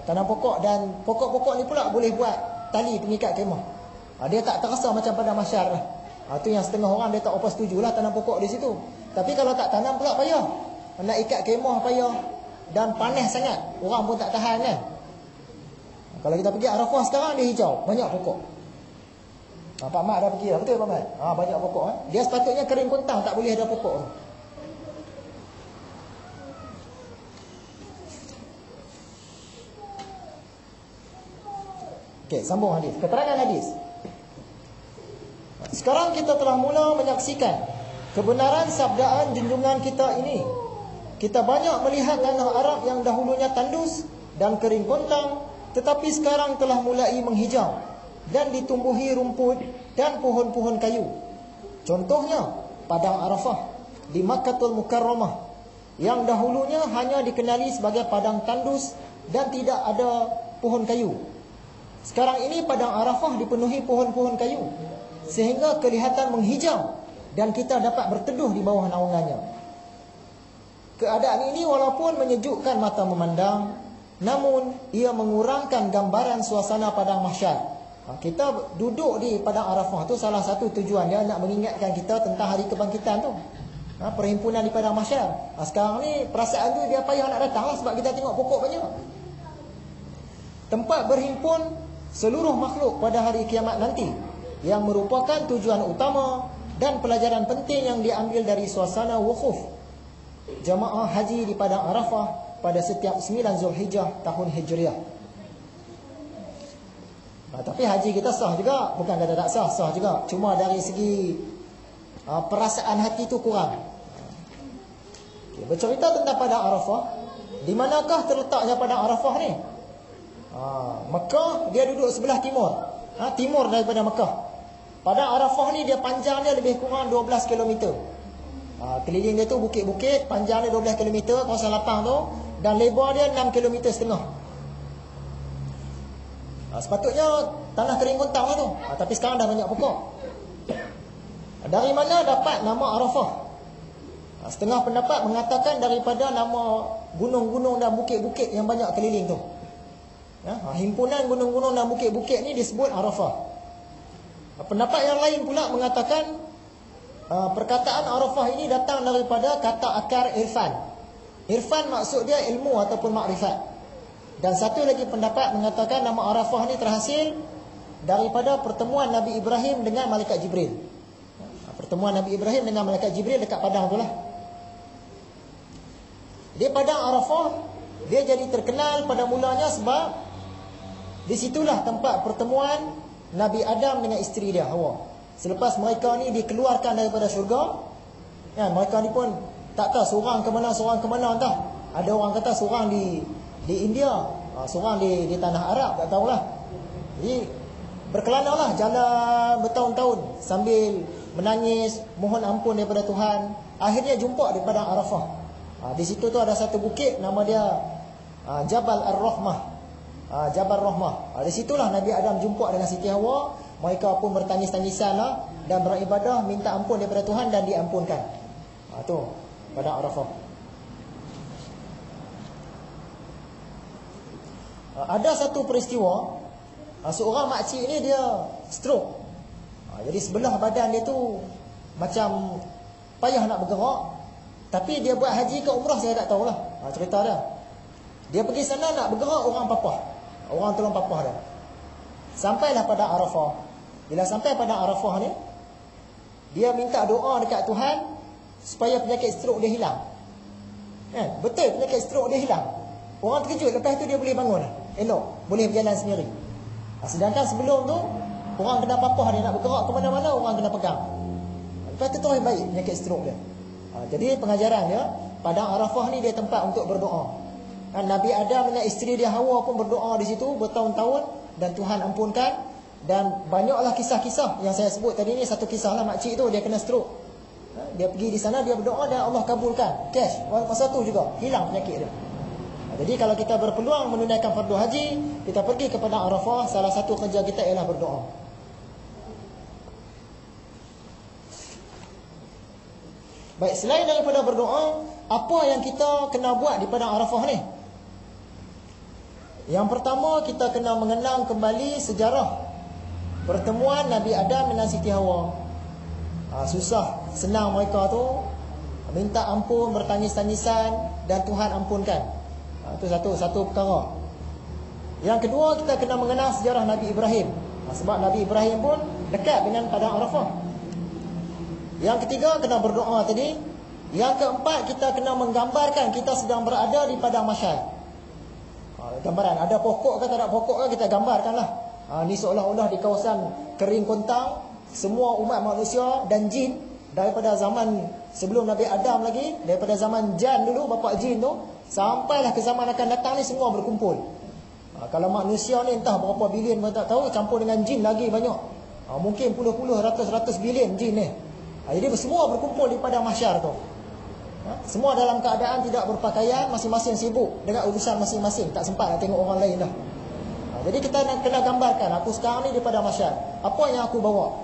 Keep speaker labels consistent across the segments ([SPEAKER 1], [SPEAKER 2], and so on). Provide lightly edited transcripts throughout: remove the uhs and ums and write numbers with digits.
[SPEAKER 1] Tanam pokok, dan pokok-pokok ni pula boleh buat tali pengikat kemah. Dia tak terasa macam padang mahsyar lah. Tu yang setengah orang dia tak apa setujulah tanam pokok di situ. Tapi kalau tak tanam pula payah. Nak ikat kemah payah. Dan panas sangat, orang pun tak tahan kan. Kalau kita pergi Arafah sekarang, dia hijau, banyak pokok. Pak Mat dah pergi lah, betul Pak Mat? Banyak pokok. Dia sepatutnya kering kontang, tak boleh ada pokok tu. Okey, sambung hadis. Keterangan hadis. Sekarang kita telah mula menyaksikan kebenaran sabdaan junjungan kita ini. Kita banyak melihat tanah Arab yang dahulunya tandus dan kering kontang, tetapi sekarang telah mulai menghijau dan ditumbuhi rumput dan pohon-pohon kayu. Contohnya padang Arafah di Makkahul Mukarramah, yang dahulunya hanya dikenali sebagai padang tandus dan tidak ada pohon kayu. Sekarang ini padang Arafah dipenuhi pohon-pohon kayu, sehingga kelihatan menghijau dan kita dapat berteduh di bawah naungannya. Keadaan ini walaupun menyejukkan mata memandang, namun ia mengurangkan gambaran suasana padang mahsyar. Kita duduk di padang Arafah tu salah satu tujuan dia nak mengingatkan kita tentang hari kebangkitan tu. Perhimpunan di padang mahsyar. Sekarang ni perasaan tu dia payah nak datang lah, sebab kita tengok pokok banyak. Tempat berhimpun seluruh makhluk pada hari kiamat nanti, yang merupakan tujuan utama dan pelajaran penting yang diambil dari suasana wukuf jamaah haji di padang Arafah pada setiap 9 Zulhijjah tahun Hijriah. Tapi haji kita sah juga, bukan kata tak sah, sah juga. Cuma dari segi perasaan hati tu kurang. Bercerita tentang padang Arafah, di manakah terletaknya padang Arafah ni? Mekah dia duduk sebelah timur, timur daripada Mekah. Padang Arafah ni dia panjangnya lebih kurang 12 km. Keliling dia tu bukit-bukit, panjangnya 12 km kawasan lapang tu, dan lebar dia 6,5 km. Sepatutnya tanah kering kontang lah tu, tapi sekarang dah banyak pokok. Dari mana dapat nama Arafah? Setengah pendapat mengatakan daripada nama gunung-gunung dan bukit-bukit yang banyak keliling tu. Himpunan gunung-gunung dan bukit-bukit ni disebut Arafah. Pendapat yang lain pula mengatakan perkataan Arafah ini datang daripada kata akar irfan. Irfan maksud dia ilmu ataupun makrifat. Dan satu lagi pendapat mengatakan nama Arafah ni terhasil daripada pertemuan Nabi Ibrahim dengan Malaikat Jibril. Pertemuan Nabi Ibrahim dengan Malaikat Jibril dekat padang tu lah. Dia padang Arafah, dia jadi terkenal pada mulanya sebab di situlah tempat pertemuan Nabi Adam dengan isteri dia, Hawa. Selepas mereka ni dikeluarkan daripada syurga, mereka ni pun tak tahu seorang ke mana entah. Ada orang kata seorang di India, seorang di tanah Arab, tak tahulah. Jadi berkelana lah jalan bertahun-tahun sambil menangis, mohon ampun daripada Tuhan. Akhirnya jumpa di padang Arafah. Di situ tu ada satu bukit, nama dia Jabal Ar-Rahmah. Jabal Rahmah. Di situlah Nabi Adam jumpa dengan Siti Hawa. Mereka pun bertangis-tangisan lah dan beribadah minta ampun daripada Tuhan dan diampunkan. Tu padang Arafah. Ada satu peristiwa, seorang makcik ni dia stroke. Jadi sebelah badan dia tu macam payah nak bergerak. Tapi dia buat haji ke umrah saya tak tahulah. Cerita dia. Dia pergi sana nak bergerak, orang papah. Orang tolong papah dia. Sampailah pada Arafah. Bila sampai pada Arafah ni, dia minta doa dekat Tuhan supaya penyakit stroke dia hilang. Betul penyakit stroke dia hilang. Orang terkejut, lepas tu dia boleh bangun, elok, boleh berjalan sendiri. Sedangkan sebelum tu orang kena papah, dia nak bergerak ke mana-mana orang kena pegang. Lepas tu terus baik penyakit stroke dia. Jadi pengajaran dia, padang Arafah ni dia tempat untuk berdoa. Nabi Adam dengan isteri dia Hawa pun berdoa di situ bertahun-tahun dan Tuhan ampunkan. Dan banyaklah kisah-kisah yang saya sebut tadi ni. Satu kisah lah, makcik tu dia kena stroke. Dia pergi di sana, dia berdoa dan Allah kabulkan. Cash, masa tu juga hilang penyakit dia. Jadi kalau kita berpeluang menunaikan fardu haji, kita pergi kepada Arafah, salah satu kerja kita ialah berdoa. Baik, selain daripada berdoa, apa yang kita kena buat di padang Arafah ni? Yang pertama, kita kena mengenang kembali sejarah pertemuan Nabi Adam dengan Siti Hawa. Susah senang mereka tu minta ampun, bertangis-tangisan, dan Tuhan ampunkan. Itu satu perkara. Yang kedua, kita kena mengenal sejarah Nabi Ibrahim. Sebab Nabi Ibrahim pun dekat dengan Padang Arafah. Yang ketiga, kena berdoa tadi. Yang keempat, kita kena menggambarkan kita sedang berada di Padang Mahsyar. Gambaran, ada pokok ke tak ada pokok ke, kita gambarkanlah. Ni seolah-olah di kawasan kering kontang, semua umat manusia dan jin daripada zaman sebelum Nabi Adam lagi, daripada zaman Jan dulu, bapa jin tu, sampailah ke zaman akan datang ni semua berkumpul. Kalau manusia ni entah berapa bilion pun tak tahu, campur dengan jin lagi banyak. Mungkin puluh-puluh, ratus-ratus bilion jin ni. Jadi semua berkumpul di Padang Mahsyar tu. Semua dalam keadaan tidak berpakaian, masing-masing sibuk dengan urusan masing-masing, tak sempat nak tengok orang lain dah. Jadi kita nak kena gambarkan, aku sekarang ni di Padang Mahsyar, apa yang aku bawa,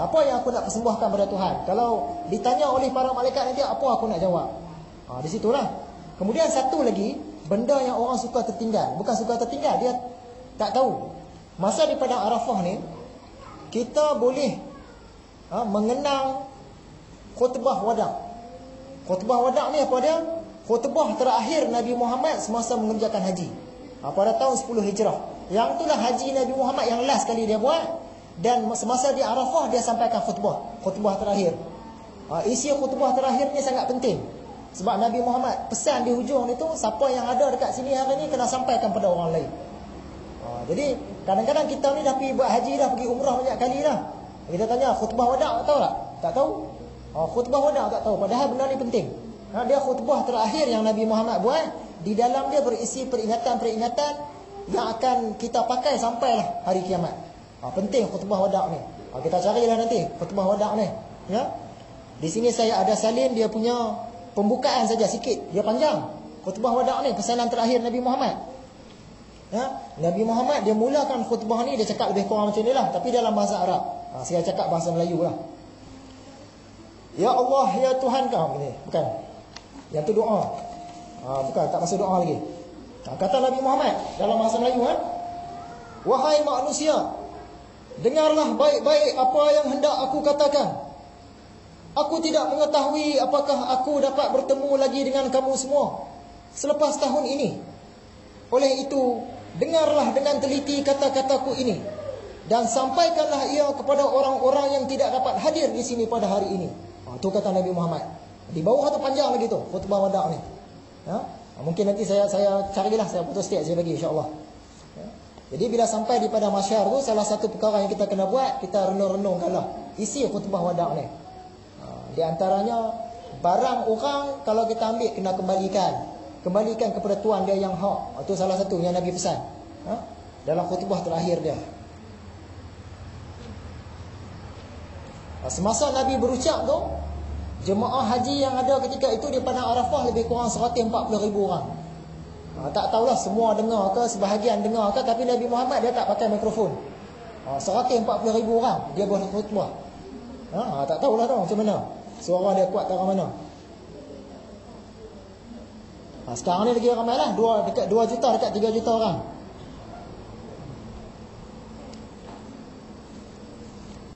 [SPEAKER 1] apa yang aku nak persembahkan pada Tuhan. Kalau ditanya oleh para malaikat nanti, apa aku nak jawab. Di situlah. Kemudian satu lagi, benda yang orang suka tertinggal. Bukan suka tertinggal, dia tak tahu. Masa di Padang Arafah ni, kita boleh mengenang khutbah wada'. Khutbah wada' ni apa dia? Khutbah terakhir Nabi Muhammad semasa mengerjakan haji. Pada tahun 10 Hijrah. Yang itulah haji Nabi Muhammad yang last kali dia buat. Dan semasa di Arafah dia sampaikan khutbah terakhir. Isi khutbah terakhir ni sangat penting. Sebab Nabi Muhammad pesan di hujung itu, siapa yang ada dekat sini hari ni kena sampaikan pada orang lain. Jadi kadang-kadang kita ni dah pergi buat haji dah, pergi umrah banyak kali dah. Kita tanya khutbah wada' tahu tak? Tak tahu. Khutbah wada' tak tahu. Padahal benda ni penting. Dia khutbah terakhir yang Nabi Muhammad buat. Di dalam dia berisi peringatan-peringatan yang akan kita pakai sampailah hari kiamat. Penting khutbah wada' ni. Kita carilah nanti khutbah wada' ni. Ya. Di sini saya ada salin dia punya pembukaan saja sikit. Dia panjang. Khutbah wada' ni pesanan terakhir Nabi Muhammad. Ya. Nabi Muhammad dia mulakan khutbah ni, dia cakap lebih kurang macam ni lah, tapi dalam bahasa Arab. Saya cakap bahasa Melayu lah. Ya Allah, ya Tuhan kau ni. Bukan. Yang tu doa. Bukan, tak masuk doa lagi. Kata Nabi Muhammad dalam bahasa Melayu, wahai manusia, dengarlah baik-baik apa yang hendak aku katakan. Aku tidak mengetahui apakah aku dapat bertemu lagi dengan kamu semua selepas tahun ini. Oleh itu, dengarlah dengan teliti kata-kataku ini, dan sampaikanlah ia kepada orang-orang yang tidak dapat hadir di sini pada hari ini. Itu kata Nabi Muhammad. Di bawah tu panjang lagi tu khutbah wada' ni. Mungkin nanti saya carilah, saya foto setiap saya bagi insya-Allah. Jadi bila sampai di Padang Mahsyar tu, salah satu perkara yang kita kena buat, kita renung-renungkanlah isi khutbah wada' ni. Di antaranya, barang orang kalau kita ambil kena kembalikan kepada tuan dia yang hak. Itu salah satu yang Nabi pesan dalam khutbah terakhir dia. Semasa Nabi berucap tu, jemaah haji yang ada ketika itu di Padang Arafah lebih kurang 140,000 orang. Tak tahulah semua dengar ke, sebahagian dengar ke, tapi Nabi Muhammad dia tak pakai mikrofon. 140,000 orang dia buat khutbah. Tak tahulah tu macam mana, suara dia kuat ke mana. Sekarang ni lagi ramai lah, dekat 2 juta, dekat 3 juta orang.